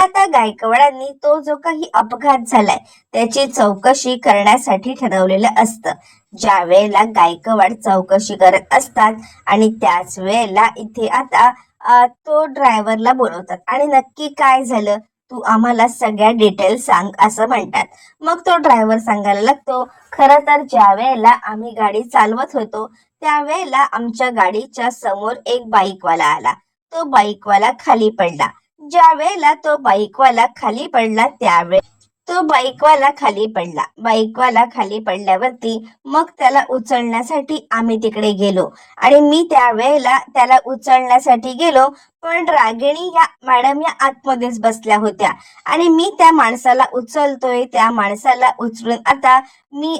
आता गायकवाडांनी तो जो काही अपघात झालाय त्याची चौकशी करण्यासाठी ठरवलेलं असतं. ज्या वेळेला गायकवाड चौकशी करत असतात आणि त्याच वेळेला इथे आता तो ड्रायव्हरला बोलवतात आणि नक्की काय झालं तू आम्हाला सगळ्या डिटेल सांग असं म्हणतात. मग तो ड्रायव्हर सांगायला लागतो, खरं तर ज्या वेळेला आम्ही गाडी चालवत होतो त्यावेळेला आमच्या गाडीच्या समोर एक बाईकवाला आला. तो बाईकवाला खाली पडला. ज्या वेळेला तो बाईकवाला खाली पडला बाईकवाला खाली पडल्यावरती मग त्याला उचलण्यासाठी आम्ही तिकडे गेलो आणि मी त्यावेळेला त्याला उचलण्यासाठी गेलो, पण रागिणी या मॅडम या आतमध्येच बसल्या होत्या आणि मी त्या माणसाला उचलतोय, त्या माणसाला उचलून आता मी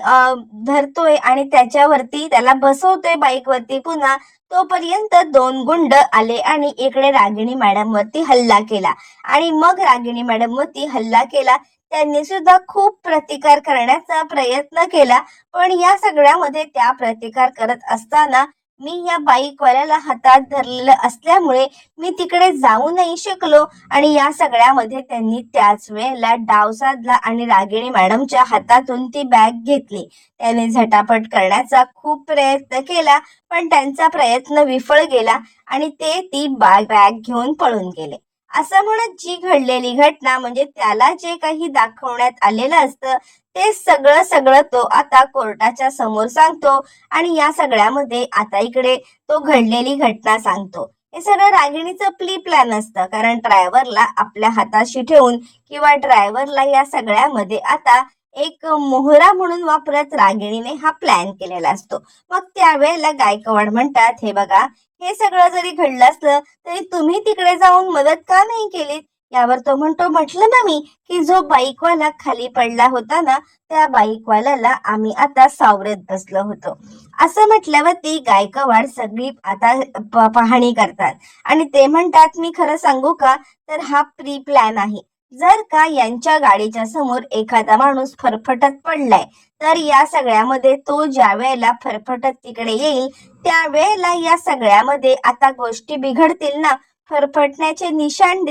धरतोय आणि त्याच्यावरती त्याला बसवतोय बाईकवरती पुन्हा. तोपर्यंत 2 गुंड आले आणि इकडे रागिणी मॅडम वरती हल्ला केला आणि मग रागिणी मॅडम वरती हल्ला केला. त्यांनी सुद्धा खूप प्रतिकार करण्याचा प्रयत्न केला, पण या सगळ्यामध्ये त्या प्रतिकार करत असताना मी या बाईकवाल्याला हातात धरलेलं असल्यामुळे मी तिकडे जाऊ नाही शकलो आणि या सगळ्यामध्ये त्यांनी त्याच वेळेला डाव साधला आणि रागिणी मॅडमच्या हातातून ती बॅग घेतली. त्याने झटापट करण्याचा खूप प्रयत्न केला, पण त्यांचा प्रयत्न विफळ गेला आणि ते ती बॅग घेऊन पळून गेले. असं म्हणत जी घडलेली घटना म्हणजे त्याला जे काही दाखवण्यात आलेलं असतं ते सगळं तो आता कोर्टाच्या समोर सांगतो आणि या सगळ्यामध्ये आता इकडे तो घडलेली घटना सांगतो. हे सगळं रागिणीचं प्री प्लॅन असतं, कारण ड्रायव्हरला आपल्या हाताशी ठेवून किंवा ड्रायव्हरला या सगळ्यामध्ये आता एक मोहरा म्हणून वापरत रागिणीने हा प्लॅन केलेला असतो. मग त्यावेळेला गायकवाड म्हणतात, हे बघा हे सगळं जरी घडलं असलं तरी तुम्ही तिकडे जाऊन मदत का नाही केलीत? यावर तो म्हणतो, म्हटलं ना मी की जो बाईकवाला खाली पडला होता ना त्या बाईकवाल्याला आम्ही आता सावरत बसलो होतो. असं म्हटल्यावर ती गायकवाड सगळी आता पाहणी करतात आणि ते म्हणतात, मी खरं सांगू का तर हा प्री प्लॅन आहे. जर का यांच्या गाडीच्या समोर एखादा माणूस फरफटत पडलाय तर या सगळ्यामध्ये तो ज्या वेळेला फरफटत तिकडे येईल त्यावेळेला या सगळ्यामध्ये आता गोष्टी बिघडतील ना. फरफटण्याचे निशाण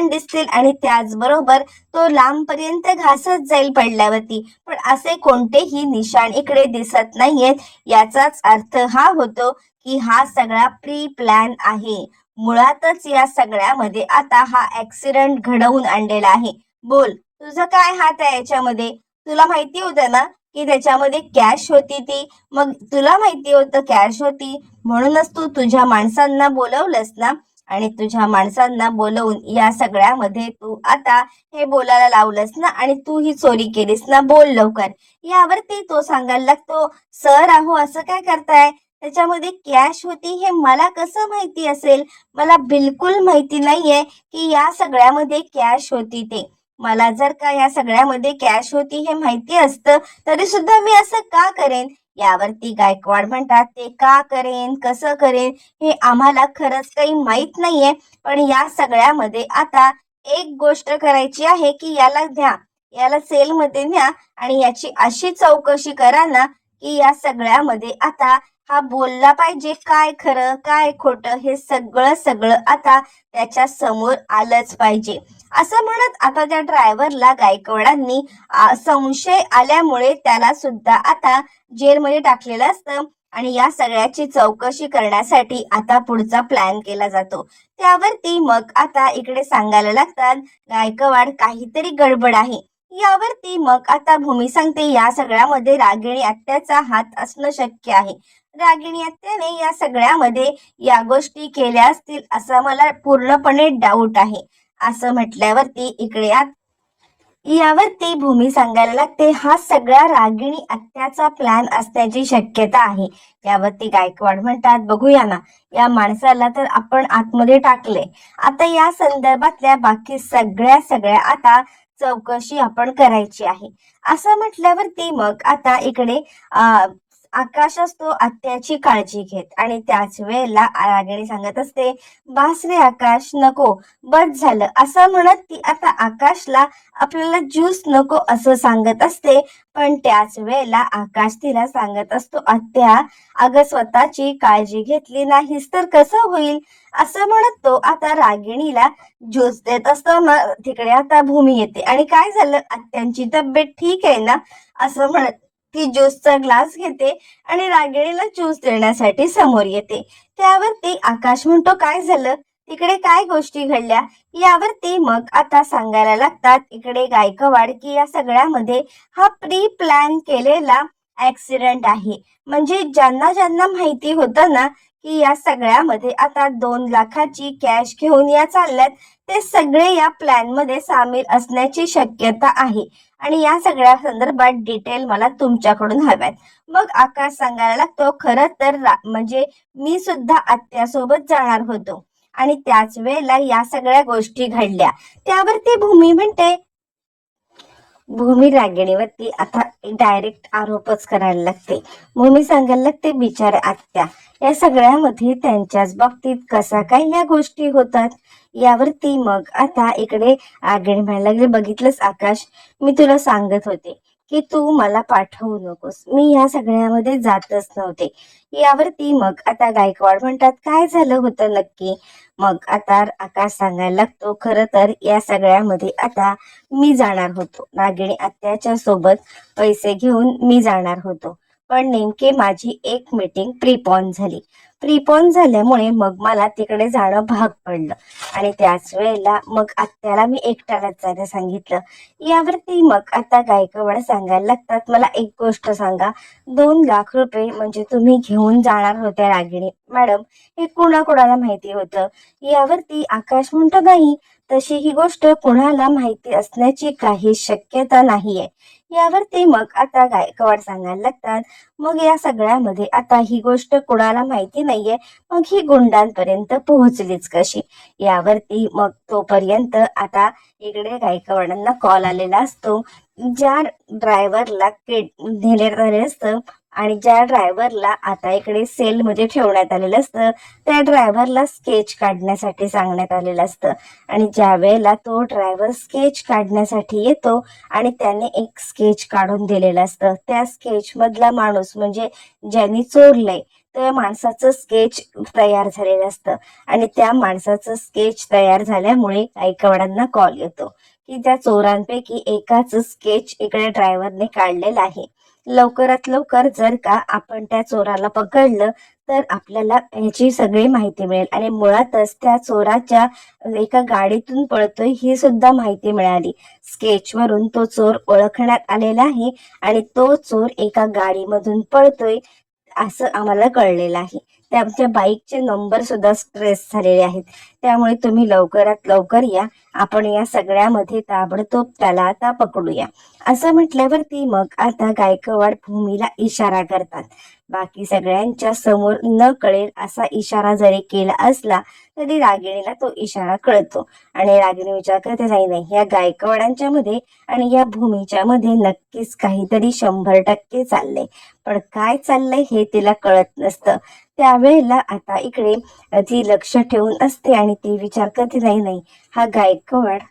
दिसतील आणि त्याचबरोबर तो लांबपर्यंत घासत जाईल पडल्यावरती, पण असे कोणतेही निशाण इकडे दिसत नाहीयेत. याचाच अर्थ हा होतो की हा सगळा प्री प्लॅन आहे. मुळातच या सगळ्यामध्ये आता हा ऍक्सिडेंट घडवून आणलेला आहे. बोल, तुझं काय हात आहे याच्यामध्ये? तुला माहिती होतं ना की त्याच्यामध्ये कॅश होती ती, मग तुला माहिती होतं कॅश होती म्हणूनच तू तुझ्या माणसांना बोलवलंस ना आणि तुझ्या माणसांना बोलवून या सगळ्यामध्ये तू आता हे बोलायला लावलंस ना आणि तू ही चोरी केलीस ना, बोल लवकर. यावरती तो सांगायला लागतो, सर अहो असं काय करताय? त्याच्यामध्ये कॅश होती हे मला कसं माहिती असेल? मला बिलकुल माहिती नाहीये की या सगळ्यामध्ये कॅश होती ते. मला जर का या सगळ्यामध्ये कॅश होती हे माहिती असतं तरी सुद्धा मी असं का करेन? यावरती गायकवाड म्हणतात, ते का करेन कसं करेन हे आम्हाला खरंच काही माहित नाहीये, पण या सगळ्यामध्ये आता एक गोष्ट करायची आहे की याला सेलमध्ये न्या आणि याची अशी चौकशी करा ना की या सगळ्यामध्ये आता हा बोलला पाहिजे, काय खरं काय खोटं हे सगळं आता त्याच्या समोर आलंच पाहिजे. असं म्हणत आता त्या ड्रायव्हरला गायकवाडांनी संशय आल्यामुळे त्याला सुद्धा आता जेलमध्ये टाकलेलं असतं आणि या सगळ्याची चौकशी करण्यासाठी आता पुढचा प्लॅन केला जातो. त्यावरती मग आता इकडे सांगायला लागतात, गायकवाड काहीतरी गडबड आहे. यावरती मग आता भूमी सांगते, या सगळ्यामध्ये रागिणी आत्याचा हात असणं शक्य आहे. रागिणी आत्याने या सगळ्यामध्ये या गोष्टी केल्या असतील असा मला पूर्णपणे डाऊट आहे. असं म्हटल्यावरती इकडे यावरती भूमी सांगायला लागते, हा सगळा रागिणी आत्याचा प्लॅन असण्याची शक्यता आहे. यावरती गायकवाड म्हणतात, बघूया ना या माणसाला तर आपण आतमध्ये टाकले, आता या संदर्भातल्या बाकी सगळ्या आता चौकशी आपण करायची आहे. असं म्हटल्यावरती मग आता इकडे आकाश असतो आत्याची काळजी घेत आणि त्याच वेळेला रागिणी सांगत असते, बास रे आकाश, नको, बस झालं, असं म्हणत ती आता आकाशला आपल्याला ज्यूस नको असं सांगत असते. पण त्याच वेळेला आकाश तिला सांगत असतो, आत्या, अगं स्वतःची काळजी घेतली नाहीस तर कसं होईल, असं म्हणत तो आता रागिणीला ज्यूस देत असतो. मग तिकडे आता भूमी येते आणि काय झालं, आत्यांची तब्येत ठीक आहे ना, असं म्हणत ती ज्यूसचा ग्लास घेते आणि रागिणीला ज्यूस देण्यासाठी समोर येते. त्यावरती आकाश म्हणतो, काय झालं, तिकडे काय गोष्टी घडल्या, यावरती मग आता सांगायला लागतात इकडे गायकवाड की या सगळ्यामध्ये हा प्री प्लॅन केलेला ऍक्सिडेंट आहे. म्हणजे ज्यांना ज्यांना माहिती होतं ना की या सगळ्यामध्ये आता 2 लाखाची कॅश घेऊन या चालल्यात, ते सगळे या प्लॅन मध्ये सामील असण्याची शक्यता आहे आणि या सगळ्या संदर्भात डिटेल मला तुमच्याकडून हव्यात. मग आकाश सांगायला लागतो, खरं तर म्हणजे मी सुद्धा आत्यासोबत जाणार होतो आणि त्याच वेळेला या सगळ्या गोष्टी घडल्या. त्यावरती भूमी म्हणते, भूमी रागिणीवरती आता डायरेक्ट आरोपच करायला लागते. भूमी सांगायला लागते, बिचारे आत्या, या सगळ्यामध्ये त्यांच्याच बाबतीत कसा काय या गोष्टी होतात. यावरती मग आता इकडे रागिणी म्हणायला लागले, बघितलंस आकाश, मी तुला सांगत होते की तू मला पाठवू नकोस, मी या सगळ्यामध्ये जातच नव्हते. यावरती मग आता गायकवाड म्हणतात, काय झालं होतं नक्की. मग आता आकाश सांगायला लागतो, खरं तर या सगळ्यामध्ये आता मी जाणार होतो, रागिणी आत्याच्या सोबत पैसे घेऊन मी जाणार होतो, पण नेमके माझी एक मीटिंग प्रीपॉन झाली. प्रीपॉन झाल्यामुळे मग मला तिकडे जाणं भाग पडलं आणि त्याच वेळेला मग आत्याला मी एकट्यालाच जायला सांगितलं. यावरती मग आता गायकवाड सांगायला लागतात, मला एक गोष्ट सांगा, 2 लाख रुपये म्हणजे तुम्ही घेऊन जाणार होत्या रागिणी मॅडम, हे कुणाकुणाला माहिती होतं. यावरती आकाश म्हणतो, नाही, तशी ही गोष्ट कुणाला माहिती असण्याची काही शक्यता नाहीये. यावरती मग आता गायकवाड सांगायला लागतात, मग या सगळ्यामध्ये आता ही गोष्ट कुणाला माहिती नाहीये, मग ही गुंडांपर्यंत पोहोचलीच कशी. यावरती मग तोपर्यंत आता इकडे गायकवाडांना कॉल आलेला असतो, ज्या ड्रायव्हरला नेण्यात आले असतं आणि ज्या ड्रायव्हरला आता इकडे सेलमध्ये ठेवण्यात आलेलं असतं, त्या ड्रायव्हरला स्केच काढण्यासाठी सांगण्यात आलेलं असतं. आणि ज्या वेळेला तो ड्रायव्हर स्केच काढण्यासाठी येतो आणि त्याने एक स्केच काढून दिलेलं असतं, त्या स्केच मधला माणूस म्हणजे ज्यांनी चोरलंय त्या माणसाचं स्केच तयार झालेलं असतं आणि त्या माणसाचं स्केच तयार झाल्यामुळे गायकवाडांना कॉल येतो की त्या चोरांपैकी एकाच स्केच इकडे ड्रायव्हरने काढलेला आहे. लवकरात लवकर जर का आपण त्या चोराला पकडलं तर आपल्याला ह्याची सगळी माहिती मिळेल आणि मुळातच त्या चोराच्या एका गाडीतून पळतोय ही सुद्धा माहिती मिळाली. स्केचवरून तो चोर ओळखण्यात आलेला आहे आणि तो चोर एका गाडीमधून पळतोय असं आम्हाला कळलेलं आहे. त्यांच्या बाईकचे नंबर सुद्धा ट्रेस झालेले आहेत. त्यामुळे तुम्ही लवकरात लवकर या, आपण या सगळ्यामध्ये ताबडतोब त्याला आता पकडूया, असं म्हटल्यावरती मग आता गायकवाड भूमीला इशारा करतात. बाकी सगळ्यांच्या समोर न कळेल असा इशारा जरी केला असला तरी रागिणीला तो इशारा कळतो आणि रागिणी विचार करते, नाही नाही, या गायकवाडांच्या मध्ये आणि या भूमीच्या मध्ये नक्कीच काहीतरी 100% चाललंय, पण काय चाललंय हे तिला कळत नसतं. त्यावेळेला आता इकडे ती लक्ष ठेवून असते आणि ती विचार करते, नाही नाही, हा गायकवाड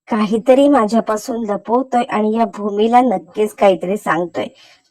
काहीतरी माझ्यापासून लपवतोय आणि या भूमीला नक्कीच काहीतरी सांगतोय.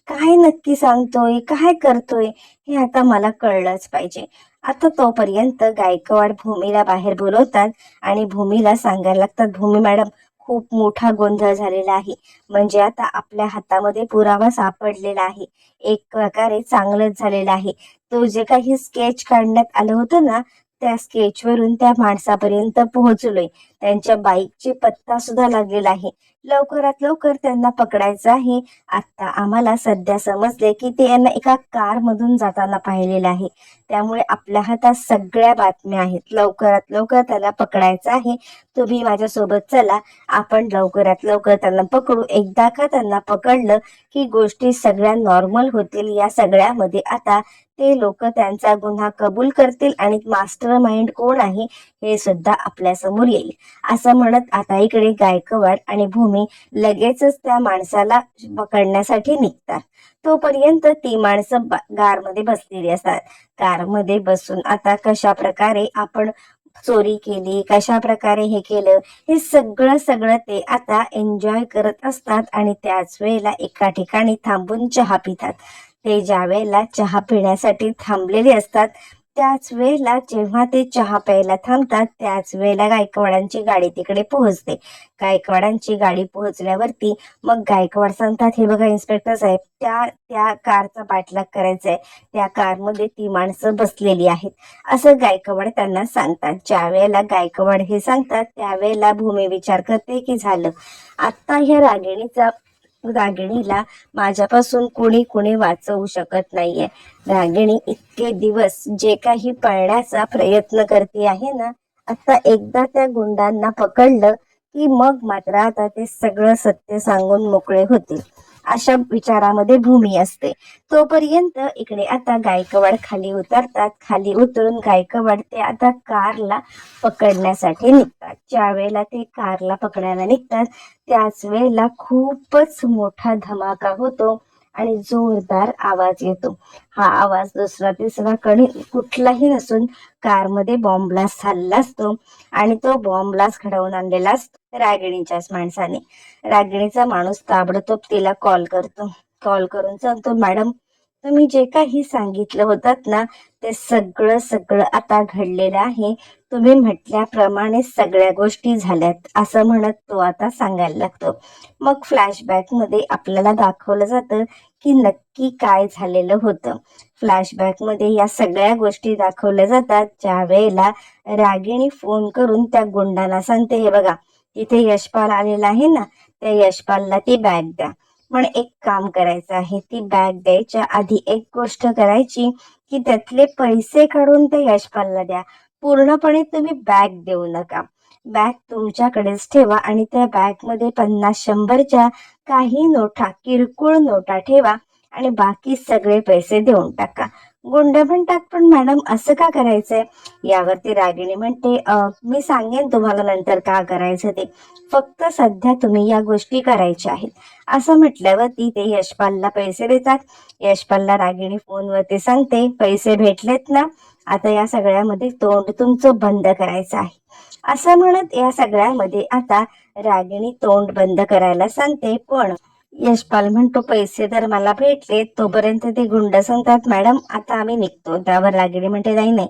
काय नक्की सांगतोय, काय करतोय, हे आता मला कळलंच पाहिजे. आता तोपर्यंत गायकवाड भूमीला बाहेर बोलवतात आणि भूमीला सांगायला लागतात, भूमी मॅडम, खूप मोठा गोंधळ झालेला आहे. म्हणजे आता आपल्या हातामध्ये पुरावा सापडलेला आहे. एक प्रकारे चांगलंच झालेलं आहे. तो जे काही स्केच काढण्यात आलं होतं ना, त्या स्केचवरून त्या माणसापर्यंत पोहोचलोय. त्यांच्या बाईकची पत्ता सुद्धा लागलेला आहे. लवकरात लवकर त्यांना पकडायचं आहे. आता आम्हाला सध्या समजले की ते यांना एका कार मधून जाताना पाहिलेलं आहे. त्यामुळे आपल्या हातात सगळ्या बातम्या आहेत. लवकरात लवकर त्याला पकडायचं आहे. तुम्ही माझ्यासोबत चला, आपण लवकरात लवकर त्यांना पकडू. एकदा का त्यांना पकडलं की गोष्टी सगळ्या नॉर्मल होतील. या सगळ्यामध्ये आता ते लोक त्यांचा गुन्हा कबूल करतील आणि मास्टर माइंड कोण आहे हे सुद्धा आपल्या समोर येईल, असं म्हणत आता इकडे गायकवाड आणि भूमी लगेचच त्या माणसाला पकडण्यासाठी निघतात. तोपर्यंत ती माणसं कारमध्ये बसलेली असतात. कारमध्ये बसून आता कशा प्रकारे आपण चोरी केली, कशा प्रकारे हे केलं, हे सगळं सगळं ते आता एन्जॉय करत असतात. आणि त्याच वेळेला एका ठिकाणी थांबून चहा पितात. ते ज्या वेळेला चहा पिण्यासाठी थांबलेले असतात त्याच वेळेला जेव्हा ते चहा प्यायला थांबतात त्याच वेळेला गायकवाडांची गाडी तिकडे पोहोचते. गायकवाडांची गाडी पोहोचल्यावरती मग गायकवाड सांगतात, हे बघा इन्स्पेक्टर साहेब, त्या त्या कारचा पाठलाग करायचा आहे, त्या कारमध्ये ती माणसं बसलेली आहेत, असं गायकवाड त्यांना सांगतात. ज्या वेळेला गायकवाड हे सांगतात त्यावेळेला भूमी विचार करते की झालं, आता ह्या रागिणीला माझ्यापासून कोणी वाचवू शकत नाहीये. रागिणी इतके दिवस जे काही पळण्याचा प्रयत्न करते आहे ना, आता एकदा त्या गुंडांना पकडलं की मग मात्र आता ते सगळं सत्य सांगून मोकळे होतील, अशा विचारामध्ये भूमी असते. तोपर्यंत इकडे आता गायकवाड खाली उतरतात. खाली उतरून गायकवाड ते आता कारला पकडण्यासाठी निघतात. ज्या वेळेला ते कारला पकडायला निघतात त्याच वेळेला खूपच मोठा धमाका होतो आणि जोरदार आवाज येतो. हा आवाज दुसरा तिसरा कुठलाही नसून कारमध्ये बॉम्ब ब्लास्ट झालेला असतो आणि तो बॉम्ब ब्लास्ट घडवून आणलेला असतो रागिणीच्याच माणसाने. रागिणीचा माणूस ताबडतोब तिला कॉल करतो. कॉल करून सांगतो, मॅडम तुम्ही जे काही सांगितलं होतात ना ते सगळं सगळं आता घडलेलं आहे. तुम्ही म्हटल्याप्रमाणे सगळ्या गोष्टी झाल्यात, असं म्हणत तो आता सांगायला लागतो. मग फ्लॅशबॅक मध्ये आपल्याला दाखवलं जातं की नक्की काय झालेलं होतं. फ्लॅशबॅक मध्ये या सगळ्या गोष्टी दाखवल्या जातात. ज्या वेळेला रागिणी फोन करून त्या गुंडाला सांगते, हे बघा तिथे यशपाल आलेला आहे ना, त्या यशपालला ती बॅग द्या. पण एक काम करायचं आहे, ती बॅग द्यायच्या आधी एक गोष्ट करायची की त्यातले पैसे काढून त्या यशपालला द्या. पूर्णपणे तुम्ही बॅग देऊ नका. बॅग तुमच्याकडेच ठेवा आणि त्या बॅग मध्ये 50-100च्या काही नोटा, किरकोळ नोटा ठेवा आणि बाकी सगळे पैसे देऊन टाका. गुंड म्हणतात, पण मॅडम असं का करायचंय? यावरती रागिणी म्हणते, मी सांगेन तुम्हाला नंतर का करायचं ते, फक्त सध्या तुम्ही या गोष्टी करायच्या आहेत, असं म्हटल्यावरती ते यशपालला पैसे देतात. यशपालला रागिणी फोनवरती सांगते, पैसे भेटलेत ना, आता या सगळ्यामध्ये तोंड तुमचं बंद करायचं आहे, असं म्हणत या सगळ्यामध्ये आता रागिणी तोंड बंद करायला सांगते. पण यशपाल म्हणतो, पैसे तर मला भेटले. तोपर्यंत ते गुंड सांगतात, मॅडम आता आम्ही निघतो. त्यावर रागिणी म्हणते, नाही नाही,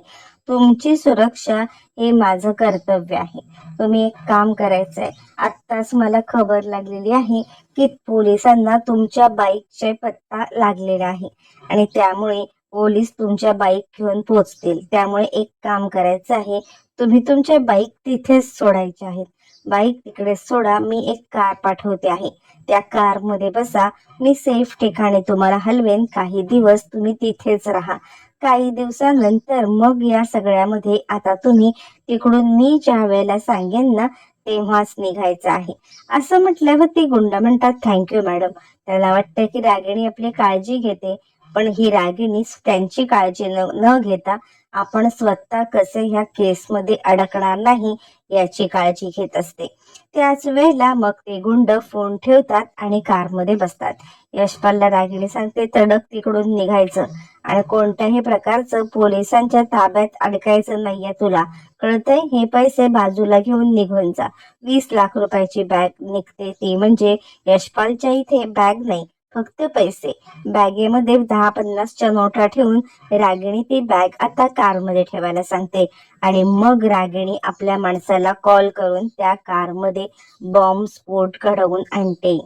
तुमची सुरक्षा हे माझं कर्तव्य आहे. तुम्ही एक काम करायचंय, आत्ताच मला खबर लागलेली आहे की पोलिसांना तुमच्या बाईकचे पत्ता लागलेला आहे आणि त्यामुळे पोलीस तुमच्या बाईक घेऊन पोहोचतील. त्यामुळे एक काम करायचं आहे, तुम्ही तुमच्या बाईक तिथेच सोडायच्या आहेत. बाईक तिकडे सोडा, मी एक कार पाठवते आहे, त्या कार मध्ये बसा, मी सेफ ठिकाणी तुम्हाला हलवेन. काही दिवस तुम्ही तिथेच राहा. काही दिवसानंतर मग या सगळ्यामध्ये आता तुम्ही तिकडून मी ज्या वेळेला सांगेन ना तेव्हाच निघायचं आहे, असं म्हटल्यावर ती गुंड म्हणतात, थँक्यू मॅडम. त्याला वाटतं की रागिणी आपली काळजी घेते, पण ही रागिणी त्यांची काळजी न घेता आपण स्वतः कसे ह्या केसमध्ये अडकणार नाही याची काळजी घेत असते. त्याच वेळेला मग ते गुंड फोन ठेवतात आणि कारमध्ये बसतात. यशपालला रागिणी सांगते, तडक तिकडून निघायचं आणि कोणत्याही प्रकारचं पोलिसांच्या ताब्यात अडकायचं नाहीये तुला, कळतंय? हे पैसे बाजूला घेऊन निघून जा. 20 लाख रुपयाची बॅग निघते ती, म्हणजे यशपालच्या इथे बॅग नाही, फक्त पैसे. बॅगेमध्ये 10-50च्या नोटा ठेवून रागिणी ती बॅग आता कारमध्ये ठेवायला सांगते आणि मग रागिणी आपल्या माणसाला कॉल करून त्या कारमध्ये बॉम्ब स्फोट घडवून आणते.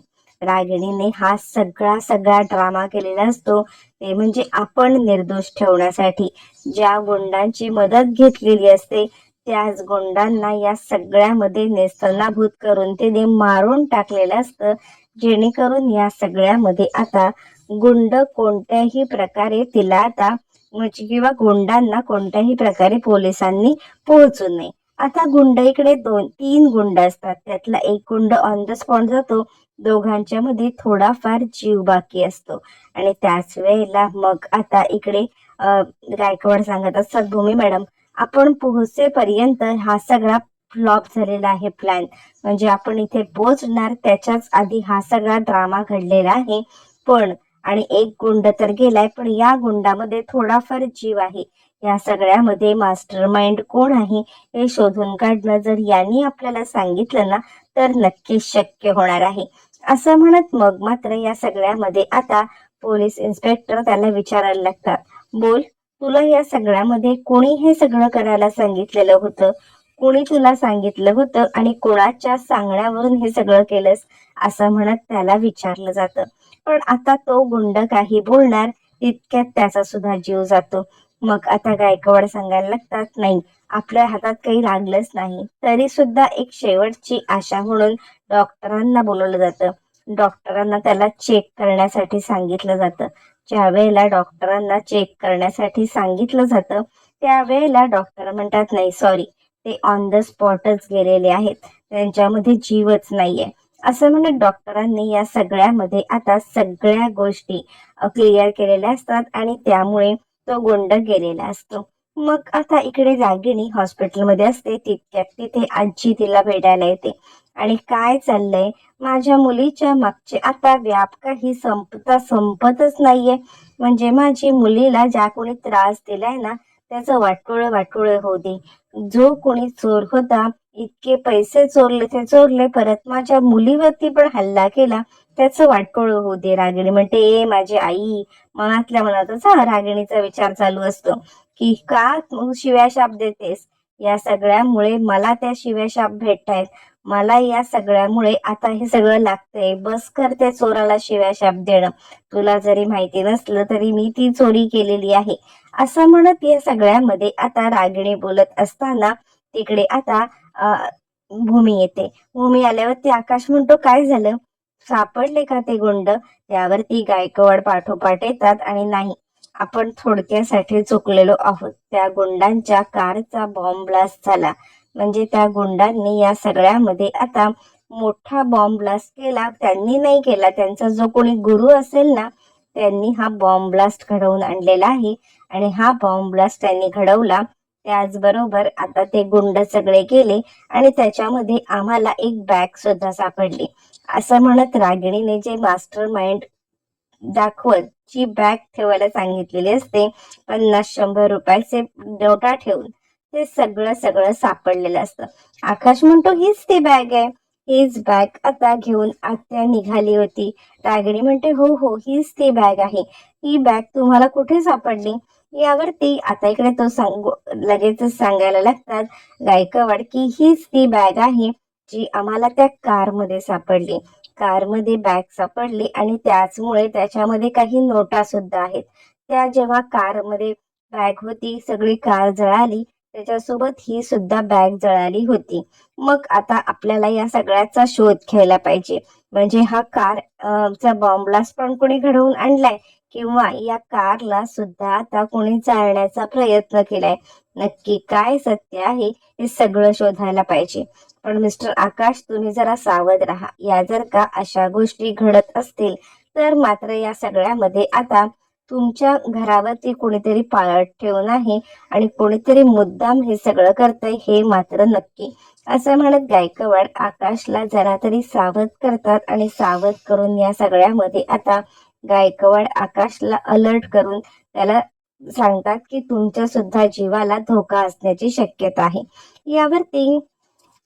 रागिणीने हा सगळा ड्रामा केलेला असतो ते म्हणजे आपण निर्दोष ठेवण्यासाठी. ज्या गुंडांची मदत घेतलेली असते त्याच गुंडांना या सगळ्यामध्ये नेस्तनाभूत करून ते मारून टाकलेलं असतं, जेणेकरून या सगळ्यामध्ये आता गुंड कोणत्याही प्रकारे तिला आता म्हणजे किंवा गुंडांना कोणत्याही प्रकारे पोलिसांनी पोहोचू नये. आता गुंड इकडे 2-3 गुंड असतात, त्यातला एक गुंड ऑन द स्पॉट जातो. दोघांच्या मध्ये थोडाफार जीव बाकी असतो आणि त्याच वेळेला मग आता इकडे गायकवाड सांगत असतात, भूमी मॅडम आपण पोहोचेपर्यंत हा सगळा फ्लॉप झालेला आहे प्लॅन. म्हणजे आपण इथे पोहोचणार त्याच्याच आधी हा सगळा ड्रामा घडलेला आहे. पण आणि एक गुंड तर गेलाय, पण या गुंडामध्ये थोडाफार जीव आहे. या सगळ्यामध्ये मास्टर माइंड कोण आहे हे शोधून काढणं जर यांनी आपल्याला सांगितलं ना तर नक्कीच शक्य होणार आहे. असं म्हणत मग मात्र या सगळ्यामध्ये आता पोलीस इन्स्पेक्टर त्याला विचारायला लागतात, बोल तुला या सगळ्यामध्ये कोणी हे सगळं करायला सांगितलेलं होतं? कोणी तुला सांगितलं होतं आणि कोणाच्या सांगण्यावरून हे सगळं केलंस? असं म्हणत त्याला विचारलं जातं. पण आता तो गुंड काही बोलणार तितक्यात त्याचा सुद्धा जीव जातो. मग आता गायकवाड सांगायला लागतात, नाही आपल्या हातात काही लागलंच नाही. तरी सुद्धा एक शेवटची आशा म्हणून डॉक्टरांना बोलवलं जातं. डॉक्टरांना त्याला चेक करण्यासाठी सांगितलं जातं. ज्या वेळेला डॉक्टरांना चेक करण्यासाठी सांगितलं जातं त्यावेळेला डॉक्टर म्हणतात, नाही सॉरी ते ऑन द स्पॉटच गेलेले आहेत, त्यांच्यामध्ये जीवच नाहीये. असं म्हणत डॉक्टरांनी या सगळ्यामध्ये आता सगळ्या गोष्टी क्लिअर केलेल्या असतात आणि त्यामुळे तो गुंड गेलेला असतो. मग आता इकडे रागिणी हॉस्पिटलमध्ये असते. तितक्यात तिथे आजी तिला भेटायला येते आणि काय चाललंय, माझ्या मुलीच्या मागचे आता व्याप काही संपतच नाहीये. म्हणजे माझी मुलीला ज्या कोणी त्रास दिलाय ना त्याचं वाटोळं वाटोळं होऊ दे. जो कोणी चोर होता इतके पैसे चोरले ते चोरले, परत माझ्या मुलीवरती पण हल्ला केला त्याचं वाटोळं होऊ दे. रागिणी म्हणते, ए माझी आई. मनातल्या मनातच रागिणीचा विचार चालू असतो की का तू शिव्याशाप देतेस? या सगळ्यामुळे मला त्या शिव्याशाप भेटतायत. मला या सगळ्यामुळे आता हे सगळं लागतंय. बस कर त्या चोराला शिव्याशाप देणं. तुला जरी माहिती नसलं तरी मी ती चोरी केलेली आहे. असं म्हणत या सगळ्यामध्ये आता रागिणी बोलत असताना तिकडे आता भूमी येते. भूमी आल्यावरती आकाश म्हणतो, काय झालं, सापडले का ते गुंड? त्यावरती गायकवाड पाठोपाठ येतात आणि नाही आपण थोडक्यासाठी चुकलेलो आहोत. त्या गुंडांच्या कारचा बॉम्ब ब्लास्ट झाला. म्हणजे त्या गुंडांनी या सगळ्यामध्ये आता मोठा बॉम्ब ब्लास्ट केला. त्यांनी नाही केला, त्यांचा जो कोणी गुरु असेल ना त्यांनी हा बॉम्ब ब्लास्ट घडवून आणलेला आहे. आणि हा बॉम्ब ब्लास्ट त्यांनी घडवला. त्याचबरोबर आता ते गुंड सगळे गेले आणि त्याच्यामध्ये आम्हाला एक बॅग सुद्धा सापडली. असं म्हणत रागिणीने जे मास्टर माइंड दाखवत जी बॅग ठेवायला सांगितलेली असते 50-100 रुपयाचे नोटा ठेवून, ते सगळं सापडलेलं असतं. आकाश म्हणतो, हीच ती बॅग आहे. हीच बॅग आता घेऊन आत्या निघाली होती. रागिणी म्हणते, हो हो हीच ती बॅग आहे. ही बॅग तुम्हाला कुठे सापडली? यावरती आता इकडे तो लगेचच सांगायला लागतात गायकवाड की हीच ती बॅग आहे जी आम्हाला त्या कारमध्ये सापडली. कारमध्ये बॅग सापडली आणि त्याचमुळे त्याच्यामध्ये काही नोटा सुद्धा आहेत. त्या जेव्हा कारमध्ये बॅग होती सगळी कार जळाली, त्याच्यासोबत ही सुद्धा बॅग जळाली होती. मग आता आपल्याला या सगळ्याचा शोध घ्यायला पाहिजे. म्हणजे हा कार चा बॉम्ब ब्लास्ट पण कोणी घडवून आणलाय किंवा या कारला सुद्धा आता कोणी जाळण्याचा प्रयत्न केलाय. नक्की काय सत्य आहे हे सगळं शोधायला पाहिजे. पण मिस्टर आकाश तुम्ही जरा सावध राहा. या जर का अशा गोष्टी घडत असतील तर मात्र या सगळ्यामध्ये आता तुमच्या घरावरती कोणीतरी पाळत ठेवून आहे आणि कोणीतरी मुद्दाम हे सगळं करतंय हे मात्र नक्की. असं म्हणत गायकवाड आकाशला जरा तरी सावध करतात आणि सावध करून या सगळ्यामध्ये आता गायकवाड आकाशला अलर्ट करून त्याला सांगतात की तुमच्या सुद्धा जीवाला धोका असण्याची शक्यता आहे. यावरती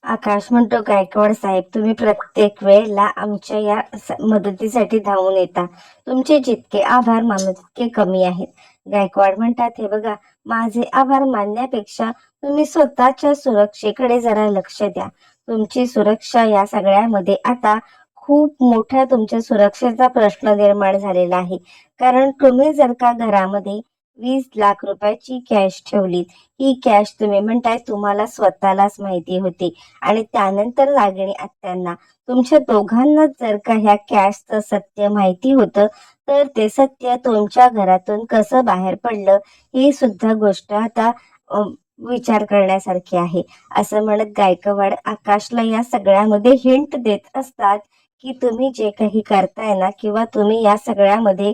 आकाश म्हणतो, गायकवाड साहेब तुम्ही प्रत्येक वेळेला आमच्या या मदतीसाठी धावून येता. तुमचे जितके आभार मानू तितके कमी आहेत. गायकवाड म्हणतात, हे बघा माझे आभार मानण्यापेक्षा तुम्ही स्वतःच्या सुरक्षेकडे जरा लक्ष द्या. तुमची सुरक्षा या सगळ्यामध्ये आता खूप मोठ्या तुमच्या सुरक्षेचा प्रश्न निर्माण झालेला आहे. कारण तुम्ही जर का घरामध्ये 20 लाख रुपयाची कॅश ठेवलीत, ही कॅश तुम्ही म्हणताय तुम्हाला स्वतःलाच माहिती होती आणि त्यानंतर रागिणी आत्यांना तुमच्या दोघांना जर का ह्या कॅशचं सत्य माहिती होतं तर ते सत्य तुमच्या घरातून कसं बाहेर पडलं ही सुद्धा गोष्ट आता विचार करण्यासारखी आहे. असं म्हणत गायकवाड आकाशला या सगळ्यामध्ये हिंट देत असतात की तुम्ही जे काही करताय ना किंवा तुम्ही या सगळ्यामध्ये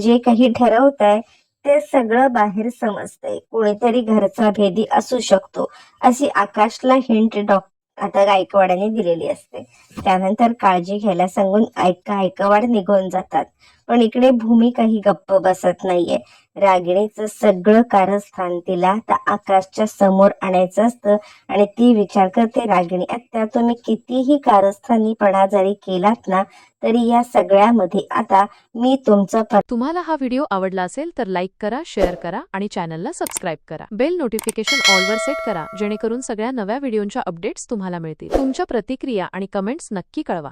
जे काही ठरवताय ते सगळं बाहेर समजतंय. कोणीतरी घरचा भेदी असू शकतो अशी आकाशला हिंट आता गायकवाडाने दिलेली असते. त्यानंतर काळजी घ्यायला सांगून गायकवाड निघून जातात. पण इकडे भूमी काही गप्प बसत नाहीये. रागिणीचं सगळं कारस्थान तिला त्या आकाशच्या समोर आणायचं असतं आणि ती विचार करते, रागिणी आत्या तुम्ही कितीही कारस्थानीपणा जरी केलात ना तरी या सगळ्यामध्ये आता मी तुमचं तुम्हाला हा व्हिडिओ आवडला असेल तर लाईक करा, शेअर करा आणि चॅनलला सबस्क्राईब करा. बेल नोटिफिकेशन ऑलवर सेट करा जेणेकरून सगळ्या नव्या व्हिडिओंच्या अपडेट्स तुम्हाला मिळतील. तुमच्या प्रतिक्रिया आणि कमेंट्स नक्की कळवा.